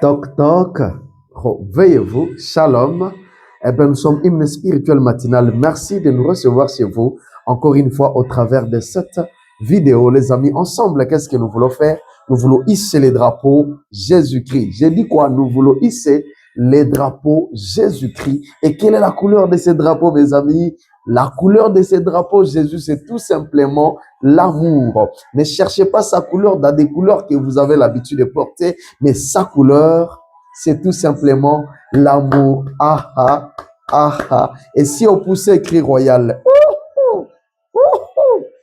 Toc toc, veillez-vous, shalom. Eh bien, nous sommes hymne spirituel matinal. Merci de nous recevoir chez vous, encore une fois, au travers de cette vidéo. Les amis, ensemble, qu'est-ce que nous voulons faire? Nous voulons hisser les drapeaux Jésus-Christ. J'ai dit quoi? Nous voulons hisser les drapeaux Jésus-Christ. Et quelle est la couleur de ces drapeaux, mes amis? La couleur de ces drapeaux, Jésus, c'est tout simplement l'amour. Ne cherchez pas sa couleur dans des couleurs que vous avez l'habitude de porter, mais sa couleur, c'est tout simplement l'amour. Ah ah, ah ah. Et si on poussait cri royal,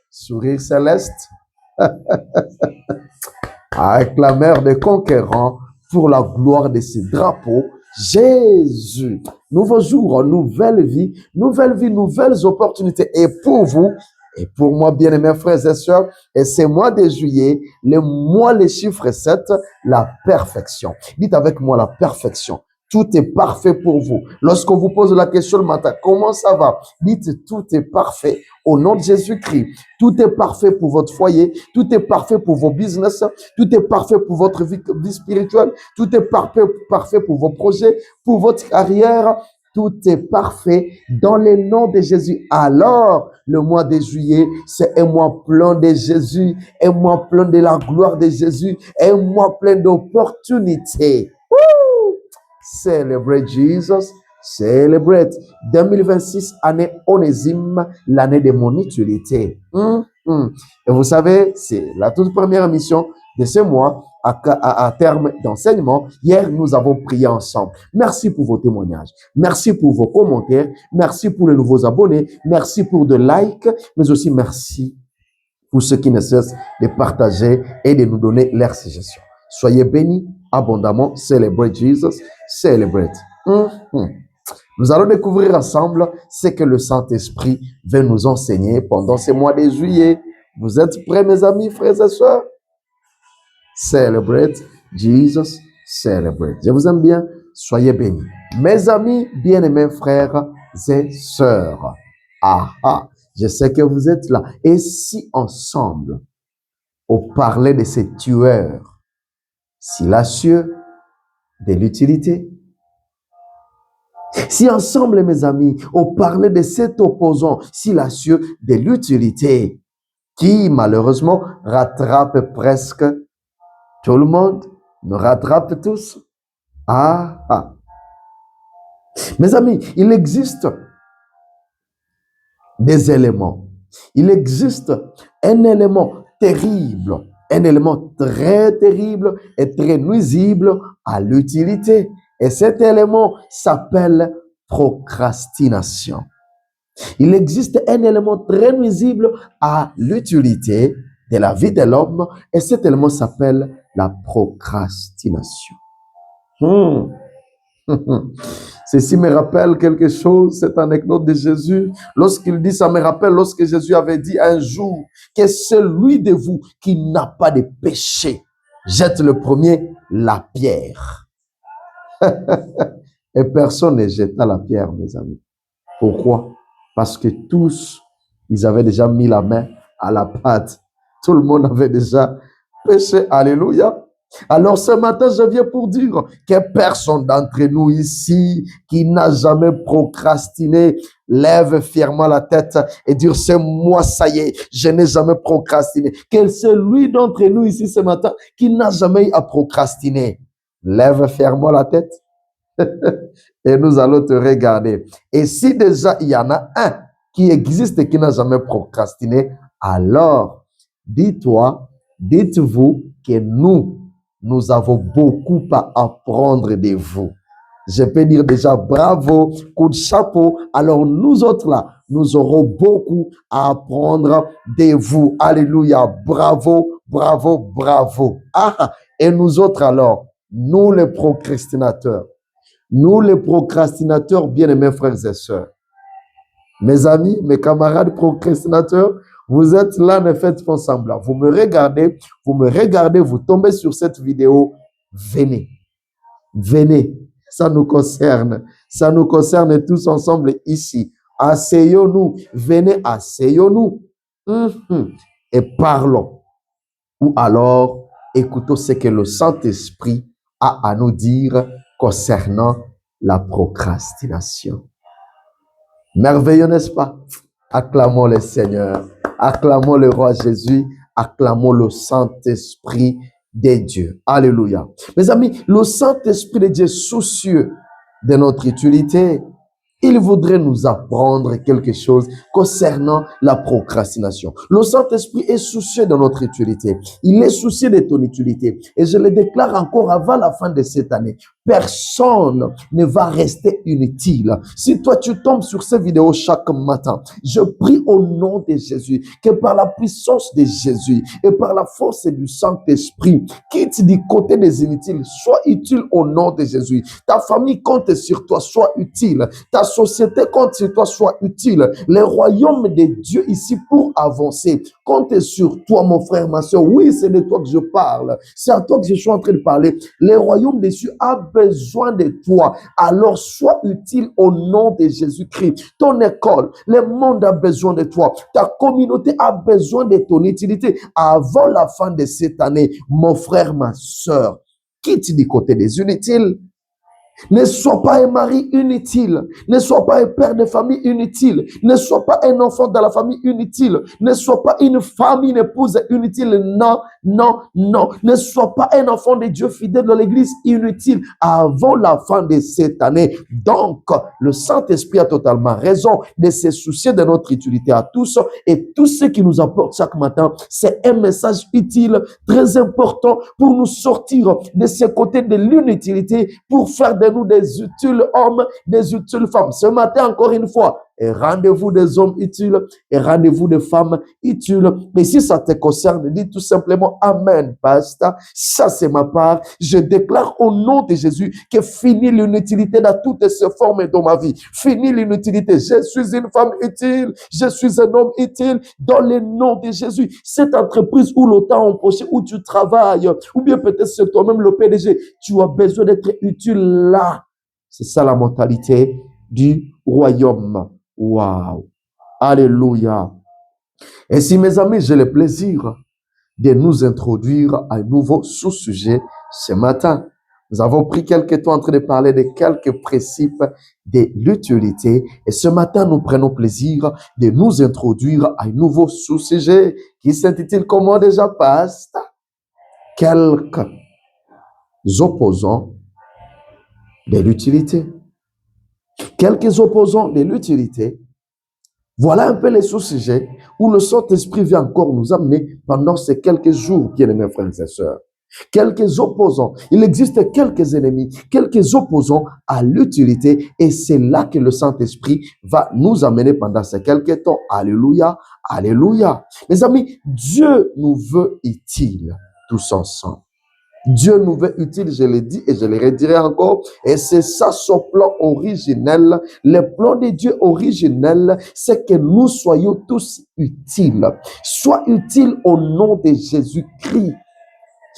sourire céleste, avec la mère des conquérants, pour la gloire de ses drapeaux, Jésus. Nouveau jour, nouvelle vie, nouvelles opportunités. Et pour vous, et pour moi, bien-aimés frères et sœurs, et c'est mois de juillet, le mois, les chiffres 7, la perfection. Dites avec moi la perfection. Tout est parfait pour vous. Lorsqu'on vous pose la question le matin, comment ça va? Dites, tout est parfait au nom de Jésus-Christ. Tout est parfait pour votre foyer. Tout est parfait pour vos business. Tout est parfait pour votre vie spirituelle. Tout est parfait pour vos projets, pour votre carrière. Tout est parfait dans le nom de Jésus. Alors, le mois de juillet, c'est un mois plein de Jésus, un mois plein de la gloire de Jésus, un mois plein d'opportunités. Celebrate Jesus, celebrate 2026, année onésime, l'année de mon utilité. Et vous savez, c'est la toute première émission de ce mois à terme d'enseignement. Hier, nous avons prié ensemble. Merci pour vos témoignages. Merci pour vos commentaires. Merci pour les nouveaux abonnés. Merci pour de likes, mais aussi merci pour ceux qui ne cessent de partager et de nous donner leurs suggestions. Soyez bénis abondamment. Celebrate Jesus. Celebrate. Nous allons découvrir ensemble ce que le Saint-Esprit veut nous enseigner pendant ces mois de juillet. Vous êtes prêts, mes amis, frères et sœurs? Celebrate Jesus. Celebrate. Je vous aime bien. Soyez bénis. Mes amis, bien-aimés frères et sœurs. Ah ah. Je sais que vous êtes là. Et si ensemble, on parlait de ces tueurs silencieux, de l'utilité? Si ensemble, mes amis, on parlait de cet opposant silencieux de l'utilité, qui malheureusement rattrape presque tout le monde, nous rattrape tous. Ah ah. Mes amis, il existe des éléments. Il existe un élément terrible, un élément très terrible et très nuisible à l'utilité. Et cet élément s'appelle procrastination. Il existe un élément très nuisible à l'utilité de la vie de l'homme et cet élément s'appelle la procrastination. Ceci me rappelle quelque chose, cette anecdote de Jésus. Lorsqu'il dit, ça me rappelle lorsque Jésus avait dit un jour que celui de vous qui n'a pas de péché jette le premier la pierre. Et personne ne jeta la pierre, mes amis. Pourquoi? Parce que tous, ils avaient déjà mis la main à la pâte. Tout le monde avait déjà péché. Alléluia. Alors ce matin, je viens pour dire que personne d'entre nous ici qui n'a jamais procrastiné lève fièrement la tête et dire c'est moi, ça y est, je n'ai jamais procrastiné. Quel est celui d'entre nous ici ce matin qui n'a jamais eu à procrastiner? Lève fièrement la tête et nous allons te regarder. Et si déjà il y en a un qui existe et qui n'a jamais procrastiné, alors dis-toi, dites-vous que nous avons beaucoup à apprendre de vous. Je peux dire déjà bravo, coup de chapeau. Alors nous autres là, nous aurons beaucoup à apprendre de vous. Alléluia, bravo, bravo, bravo. Ah, et nous autres alors, nous les procrastinateurs, bien-aimés frères et sœurs, mes amis, mes camarades procrastinateurs, vous êtes là, ne faites pas semblant. Vous me regardez, vous tombez sur cette vidéo. Venez, ça nous concerne tous ensemble ici. Asseyons-nous, venez, asseyons-nous et parlons. Ou alors, écoutons ce que le Saint-Esprit a à nous dire concernant la procrastination. Merveilleux, n'est-ce pas? Acclamons le Seigneur, acclamons le roi Jésus, acclamons le Saint-Esprit de Dieu. Alléluia. Mes amis, le Saint-Esprit de Dieu est soucieux de notre utilité. Il voudrait nous apprendre quelque chose concernant la procrastination. Le Saint-Esprit est soucieux de notre utilité. Il est soucieux de ton utilité. Et je le déclare encore avant la fin de cette année. Personne ne va rester inutile. Si toi tu tombes sur ces vidéos chaque matin, je prie au nom de Jésus que par la puissance de Jésus et par la force du Saint-Esprit, quitte du côté des inutiles, sois utile au nom de Jésus. Ta famille compte sur toi, sois utile. Ta société compte sur toi, sois utile. Le royaume de Dieu ici pour avancer compte sur toi, mon frère, ma soeur. Oui, c'est de toi que je parle. C'est à toi que je suis en train de parler. Le royaume des cieux a besoin de toi. Alors, sois utile au nom de Jésus-Christ. Ton école, le monde a besoin de toi. Ta communauté a besoin de ton utilité. Avant la fin de cette année, mon frère, ma soeur, quitte du côté des inutiles. Ne sois pas un mari inutile. Ne sois pas un père de famille inutile. Ne sois pas un enfant de la famille inutile. Ne sois pas une femme, une épouse inutile. Non, non, non. Ne sois pas un enfant de Dieu fidèle dans l'église inutile avant la fin de cette année. Donc, le Saint-Esprit a totalement raison de se soucier de notre utilité à tous. Et tout ce qui nous apporte chaque matin, c'est un message utile, très important pour nous sortir de ce côté de l'inutilité, pour faire de nous des utiles hommes, des utiles femmes. Ce matin, encore une fois, et rendez-vous des hommes utiles et rendez-vous des femmes utiles. Mais si ça te concerne, dis tout simplement Amen, pasteur. Ça, c'est ma part. Je déclare au nom de Jésus que fini l'inutilité dans toutes ses formes dans ma vie. Fini l'inutilité. Je suis une femme utile. Je suis un homme utile dans le nom de Jésus. Cette entreprise où le temps empoché, où tu travailles, ou bien peut-être c'est toi-même le PDG, tu as besoin d'être utile là. C'est ça la mentalité du royaume. Waouh! Alléluia! Et si mes amis, j'ai le plaisir de nous introduire à un nouveau sous-sujet ce matin. Nous avons pris quelques temps en train de parler de quelques principes de l'utilité. Et ce matin, nous prenons plaisir de nous introduire à un nouveau sous-sujet qui s'intitule comment déjà, pasteur? Quelques opposants de l'utilité. Quelques opposants de l'utilité. Voilà un peu les sous-sujets où le Saint-Esprit vient encore nous amener pendant ces quelques jours, bien-aimés frères et sœurs. Quelques opposants. Il existe quelques ennemis, quelques opposants à l'utilité et c'est là que le Saint-Esprit va nous amener pendant ces quelques temps. Alléluia, alléluia. Mes amis, Dieu nous veut utiles tous ensemble. Dieu nous veut utiles, je l'ai dit et je le redirai encore. Et c'est ça son plan originel. Le plan de Dieu originel, c'est que nous soyons tous utiles. Sois utile au nom de Jésus-Christ.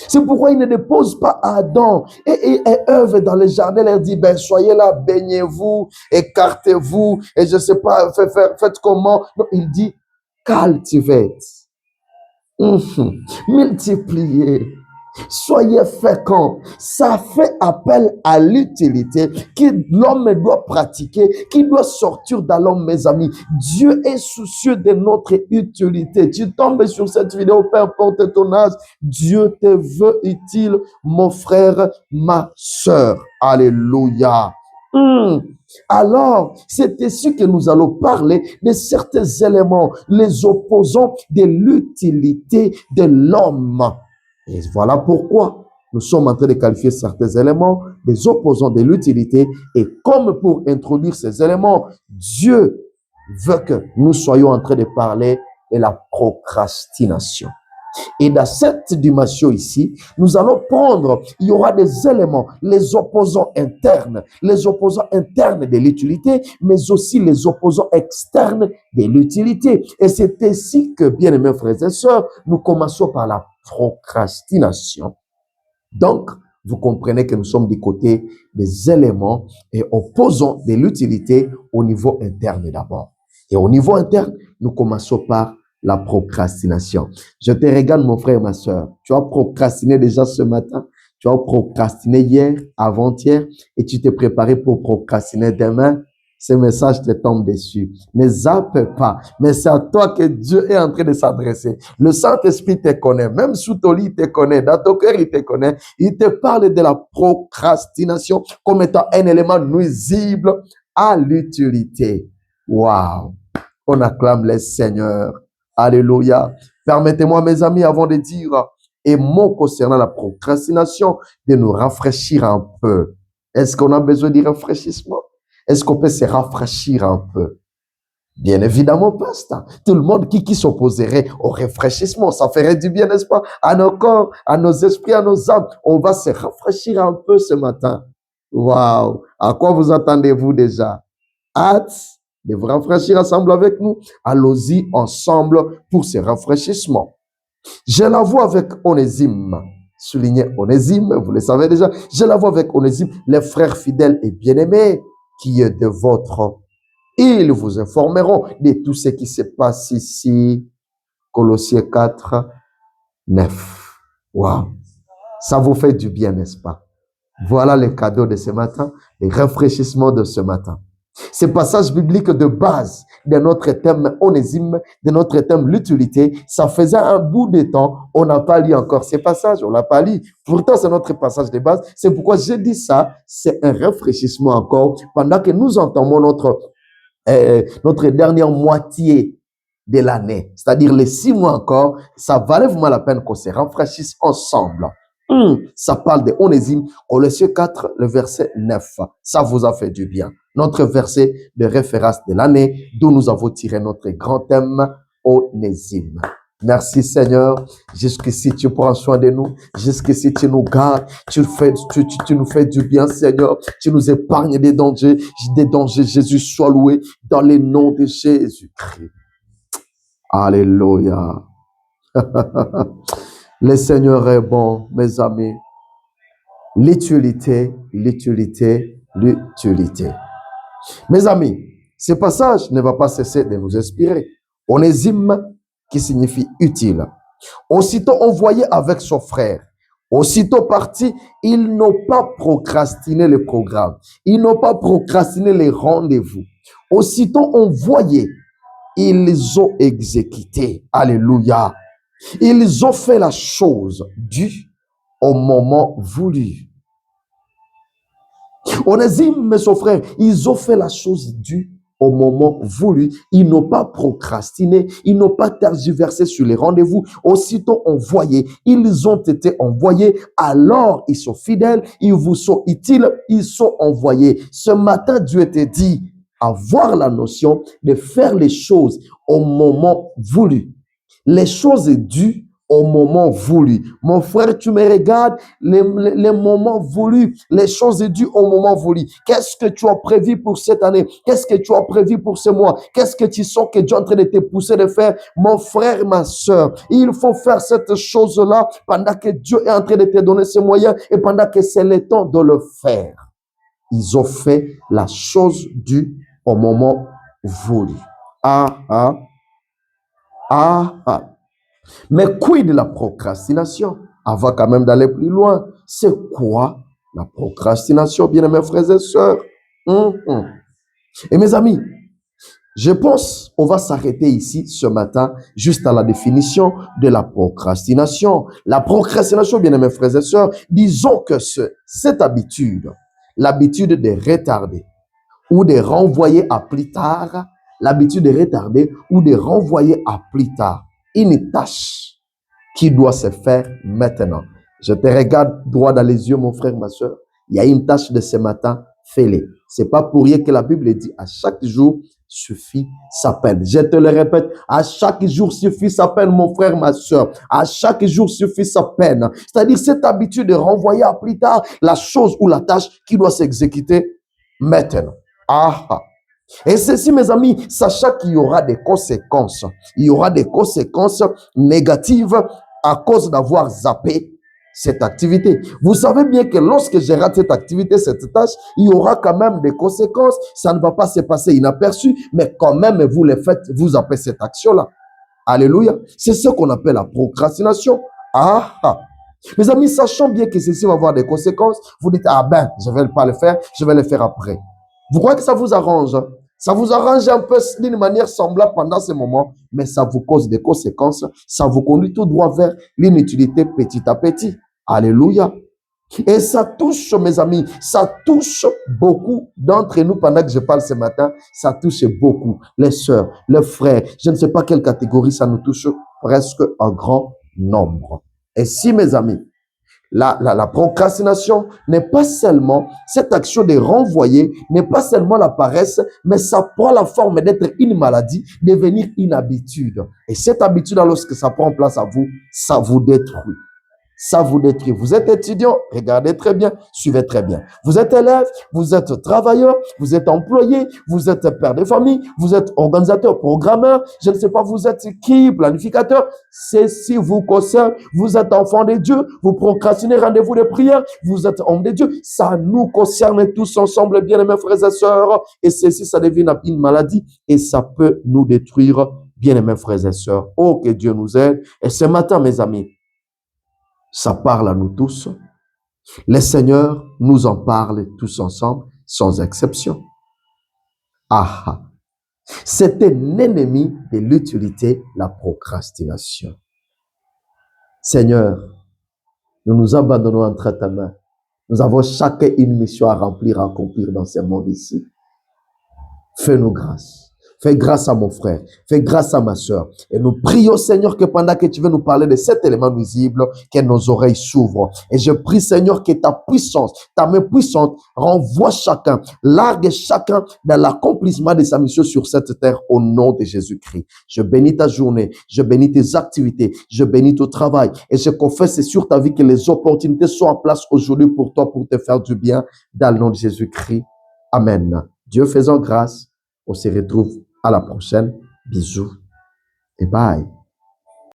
C'est pourquoi il ne dépose pas Adam et Ève dans le jardin, leur dit, ben, soyez là, baignez-vous, écartez-vous, et je ne sais pas, faites comment. Non, il dit, cultivez, multipliez. Soyez féconds. Ça fait appel à l'utilité que l'homme doit pratiquer, qui doit sortir dans l'homme, mes amis. Dieu est soucieux de notre utilité. Tu tombes sur cette vidéo, peu importe ton âge, Dieu te veut utile, mon frère, ma soeur. Alléluia. Alors, c'est ici que nous allons parler de certains éléments, les opposants de l'utilité de l'homme. Et voilà pourquoi nous sommes en train de qualifier certains éléments des opposants de l'utilité. Et comme pour introduire ces éléments, Dieu veut que nous soyons en train de parler de la procrastination. Et dans cette dimension ici, nous allons prendre, il y aura des éléments, les opposants internes de l'utilité, mais aussi les opposants externes de l'utilité. Et c'est ainsi que, bien aimés frères et sœurs, nous commençons par la procrastination. Donc, vous comprenez que nous sommes du côté des éléments et opposants de l'utilité au niveau interne d'abord. Et au niveau interne, nous commençons par la procrastination. Je te regarde, mon frère, ma soeur. Tu as procrastiné déjà ce matin. Tu as procrastiné hier, avant-hier, et tu t'es préparé pour procrastiner demain. Ce message te tombe dessus. Ne zappe pas. Mais c'est à toi que Dieu est en train de s'adresser. Le Saint-Esprit te connaît. Même sous ton lit, il te connaît. Dans ton cœur, il te connaît. Il te parle de la procrastination comme étant un élément nuisible à l'utilité. Waouh! On acclame les Seigneurs. Alléluia. Permettez-moi, mes amis, avant de dire un mot concernant la procrastination, de nous rafraîchir un peu. Est-ce qu'on a besoin de rafraîchissement? Est-ce qu'on peut se rafraîchir un peu? Bien évidemment, pasteur. Tout le monde qui s'opposerait au rafraîchissement, ça ferait du bien, n'est-ce pas? À nos corps, à nos esprits, à nos âmes. On va se rafraîchir un peu ce matin. Waouh! À quoi vous attendez-vous déjà? Hâte de vous rafraîchir ensemble avec nous. Allons-y ensemble pour ce rafraîchissement. Je la vois avec Onésime. Soulignez Onésime, vous le savez déjà. Je la vois avec Onésime, les frères fidèles et bien-aimés qui est de votre. Ils vous informeront de tout ce qui se passe ici. Colossiens 4, 9. Waouh! Ça vous fait du bien, n'est-ce pas? Voilà le cadeau de ce matin, le rafraîchissement de ce matin. Ce passage biblique de base de notre thème Onésime, de notre thème l'utilité, ça faisait un bout de temps, on n'a pas lu encore ces passages, on l'a pas lu. Pourtant, c'est notre passage de base. C'est pourquoi j'ai dit ça, c'est un rafraîchissement encore pendant que nous entamons notre dernière moitié de l'année, c'est-à-dire les 6 mois encore. Ça valait vraiment la peine qu'on se rafraîchisse ensemble. Ça parle de Onésime, Colossiens 4, le verset 9. Ça vous a fait du bien. Notre verset de référence de l'année, d'où nous avons tiré notre grand thème, Onésime. Merci Seigneur. Jusqu'ici, tu prends soin de nous. Jusqu'ici, tu nous gardes. Tu nous fais du bien, Seigneur. Tu nous épargnes des dangers. Des dangers, Jésus, soit loué dans le nom de Jésus-Christ. Alléluia. Le Seigneur est bon, mes amis. L'utilité, l'utilité, l'utilité. Mes amis, ce passage ne va pas cesser de nous inspirer. Onésime, qui signifie utile. Aussitôt envoyé avec son frère, aussitôt parti, ils n'ont pas procrastiné le programme. Ils n'ont pas procrastiné les rendez-vous. Aussitôt envoyés, ils ont exécuté. Alléluia. Ils ont fait la chose due au moment voulu. Onésime et son frère, ils ont fait la chose due au moment voulu. Ils n'ont pas procrastiné, ils n'ont pas tergiversé sur les rendez-vous. Aussitôt envoyés, ils ont été envoyés. Alors, ils sont fidèles, ils vous sont utiles, ils sont envoyés. Ce matin, Dieu te dit, avoir la notion de faire les choses au moment voulu. Les choses dues au moment voulu. Mon frère, tu me regardes, les moments voulus, les choses dues au moment voulu. Qu'est-ce que tu as prévu pour cette année? Qu'est-ce que tu as prévu pour ce mois? Qu'est-ce que tu sens que Dieu est en train de te pousser de faire? Mon frère, ma soeur, il faut faire cette chose-là pendant que Dieu est en train de te donner ces moyens et pendant que c'est le temps de le faire. Ils ont fait la chose due au moment voulu. Mais quid de la procrastination? Avant quand même d'aller plus loin, c'est quoi la procrastination, bien mes frères et sœurs? Et mes amis, je pense on va s'arrêter ici ce matin juste à la définition de la procrastination. La procrastination, bien mes frères et sœurs, disons que cette habitude, l'habitude de retarder ou de renvoyer à plus tard, l'habitude de retarder ou de renvoyer à plus tard une tâche qui doit se faire maintenant. Je te regarde droit dans les yeux, mon frère, ma soeur. Il y a une tâche de ce matin, fais-le. C'est pas pour rien que la Bible dit à chaque jour suffit sa peine. Je te le répète, à chaque jour suffit sa peine, mon frère, ma soeur. À chaque jour suffit sa peine. C'est-à-dire cette habitude de renvoyer à plus tard la chose ou la tâche qui doit s'exécuter maintenant. Et ceci, mes amis, sachez qu'il y aura des conséquences. Il y aura des conséquences négatives à cause d'avoir zappé cette activité. Vous savez bien que lorsque je rate cette activité, cette tâche, il y aura quand même des conséquences. Ça ne va pas se passer inaperçu, mais quand même, vous le faites, vous zappez cette action-là. Alléluia. C'est ce qu'on appelle la procrastination. Mes amis, sachant bien que ceci va avoir des conséquences, vous dites, ah ben, je ne vais pas le faire, je vais le faire après. Vous croyez que ça vous arrange? Ça vous arrange un peu d'une manière semblable pendant ce moment, mais ça vous cause des conséquences. Ça vous conduit tout droit vers l'inutilité petit à petit. Alléluia. Et ça touche, mes amis, ça touche beaucoup d'entre nous pendant que je parle ce matin. Ça touche beaucoup les sœurs, les frères. Je ne sais pas quelle catégorie, ça nous touche presque un grand nombre. Et si, mes amis, la procrastination n'est pas seulement cette action de renvoyer, n'est pas seulement la paresse, mais ça prend la forme d'être une maladie, devenir une habitude. Et cette habitude, lorsque ça prend place à vous, ça vous détruit. Ça vous détruit. Vous êtes étudiant, regardez très bien, suivez très bien. Vous êtes élève, vous êtes travailleur, vous êtes employé, vous êtes père de famille, vous êtes organisateur, programmeur, je ne sais pas, vous êtes qui, planificateur. Ceci vous concerne, vous êtes enfant de Dieu, vous procrastinez rendez-vous de prière, vous êtes homme de Dieu. Ça nous concerne tous ensemble, bien-aimés frères et sœurs. Et ceci, ça devient une maladie et ça peut nous détruire, bien-aimés frères et sœurs. Oh, que Dieu nous aide. Et ce matin, mes amis, ça parle à nous tous. Le Seigneur nous en parle tous ensemble, sans exception. Ah, c'est un ennemi de l'utilité, la procrastination. Seigneur, nous nous abandonnons entre ta main. Nous avons chacun une mission à remplir, à accomplir dans ce monde ici. Fais-nous grâce. Fais grâce à mon frère. Fais grâce à ma soeur. Et nous prions, Seigneur, que pendant que tu veux nous parler de cet élément nuisible, que nos oreilles s'ouvrent. Et je prie, Seigneur, que ta puissance, ta main puissante, renvoie chacun, largue chacun dans l'accomplissement de sa mission sur cette terre au nom de Jésus-Christ. Je bénis ta journée. Je bénis tes activités. Je bénis ton travail. Et je confesse sur ta vie que les opportunités sont en place aujourd'hui pour toi, pour te faire du bien dans le nom de Jésus-Christ. Amen. Dieu faisant grâce. On se retrouve à la prochaine. Bisous et bye.